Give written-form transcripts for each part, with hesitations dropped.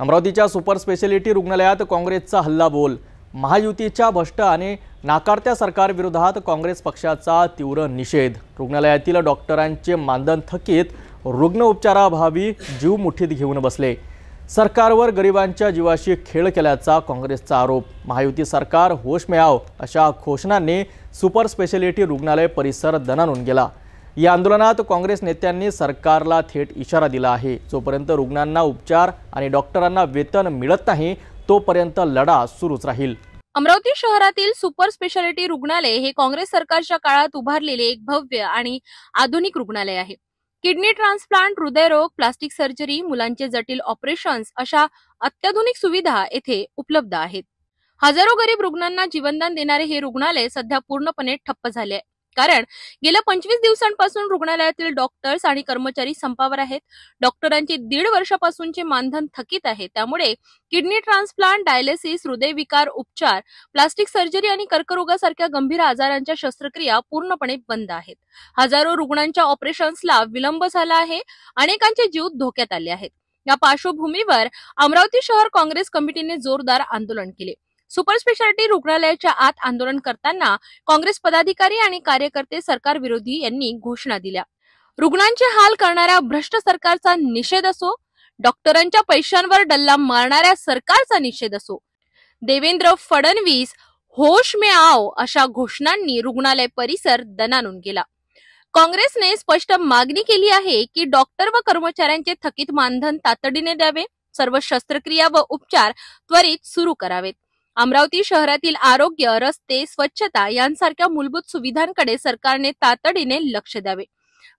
अमरावतीच्या super speciality रुग्णालयात काँग्रेसचा हल्लाबोल। महायुतीच्या भ्रष्ट आणि नाकारत्या सरकारविरोधात काँग्रेस पक्षाचा तीव्र निषेध। रुग्णालयातील डॉक्टरांचे मानधन थकीत, रुग्ण उपचाराभावी जीव मुठीत घेऊन बसले। सरकारवर गरिबांच्या जीवाशी खेळ केल्याचा काँग्रेसचा आरोप। महायुती सरकार होश में आओ अशा घोषणांनी सुपर स्पेशालिटी रुग्णालय परिसर दणाणून गेला। या आंदोलनात काँग्रेस नेत्यांनी सरकारला थेट इशारा दिला आहे, जोपर्यंत रुग्णांना उपचार आणि डॉक्टरांना वेतन मिळत नाही तोपर्यंत लढा सुरूच राहील। अमरावती शहरातील सुपर स्पेशालिटी रुग्णालय हे काँग्रेस सरकारच्या काळात उभारलेले एक भव्य आणि आधुनिक रुग्णालय आहे। किडनी ट्रान्सप्लांट, हृदयरोग, प्लास्टिक सर्जरी, मुलांचे जटिल ऑपरेशन्स अशा अत्याधुनिक सुविधा येथे उपलब्ध आहेत। हजारो गरीब रुग्णांना जीवनदान देणारे हे रुग्णालय सध्या पूर्णपणे ठप्प झाले आहे, कारण गेल्या 25 दिवसांपासून रुग्णालयातील डॉक्टर्स आणि कर्मचारी संपावर आहेत। डॉक्टरांचे 1.5 वर्षापासूनचे मानधन थकीत आहे, त्यामुळे किडनी ट्रान्सप्लांट, डायलिसिस, हृदयविकार उपचार, प्लास्टिक सर्जरी आणि कर्करोगासारख्या गंभीर आजारांच्या शस्त्रक्रिया पूर्णपणे बंद आहेत। हजारो रुग्णांच्या ऑपरेशन्सला विलंब झाला आहे, अनेकांचे जीव धोक्यात आले आहेत। या पार्श्वभूमीवर अमरावती शहर काँग्रेस कमिटीने जोरदार आंदोलन केले। सुपर स्पेशालिटी रुग्णालयाच्या आत आंदोलन करताना काँग्रेस पदाधिकारी आणि कार्यकर्ते सरकार विरोधी यांनी घोषणा दिल्या। रुग्णांचे हाल करणाऱ्या भ्रष्ट सरकारचा निषेध असो, डॉक्टरांच्या पैशांवर डल्ला मारणाऱ्या सरकारचा निषेध असो, देवेंद्र फडणवीस होश में आओ अशा घोषणांनी रुग्णालय परिसर दणाणून गेला। काँग्रेसने स्पष्ट मागणी केली आहे की डॉक्टर व कर्मचाऱ्यांचे थकीत मानधन तातडीने द्यावे, सर्व शस्त्रक्रिया व उपचार त्वरित सुरू करावेत। अमरावती शहरातील आरोग्य, रस्ते, स्वच्छता यांसारख्या मूलभूत सुविधांकडे सरकारने तातडीने लक्ष द्यावे।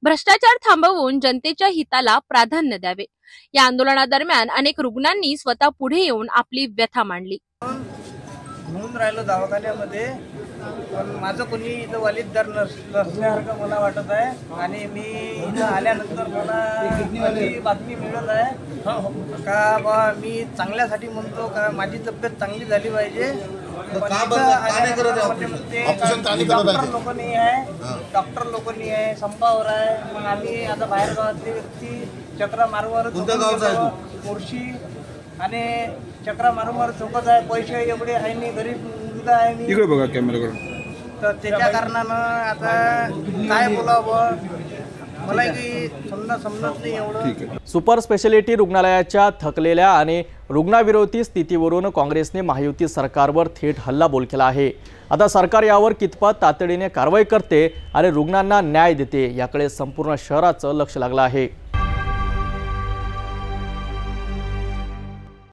भ्रष्टाचार थांबवून जनतेच्या हिताला प्राधान्य द्यावे। या आंदोलनादरम्यान अनेक रुग्णांनी स्वतः पुढे येऊन आपली व्यथा मांडली। म्हणून राहिलो दवाखान्यामध्ये, पण माझं कोणी इथं वालीदार नसल्यासारखं मला वाटत आहे। आणि मी इथं आल्यानंतर मला अशी बातमी मिळत आहे का बा मी चांगल्यासाठी म्हणतो का माझी तब्येत चांगली झाली पाहिजे। डॉक्टर लोक नाही आहे, संपावर आहे। मग आम्ही आता बाहेर गावातले व्यक्ती चक्रा मारूवर मुर्शी आणि चक्रा मारूवर चौकत आहे। पैसे एवढे आहे नाही, गरीब मुलगा आहे मी, इकडे बघा कॅमेराकडे। तर त्याच्या कारणानं आता काय बोलावं मला काही समजत नाही एवढं। सुपर स्पेशालिटी रुग्णालयाच्या थकलेल्या आणि रुग्णाविरोधी स्थितीवरून काँग्रेसने महायुती सरकारवर थेट हल्लाबोल केला आहे। आता सरकार यावर कितपत तातडीने कारवाई करते आणि रुग्णांना न्याय देते याकडे संपूर्ण शहराचं लक्ष लागलं आहे।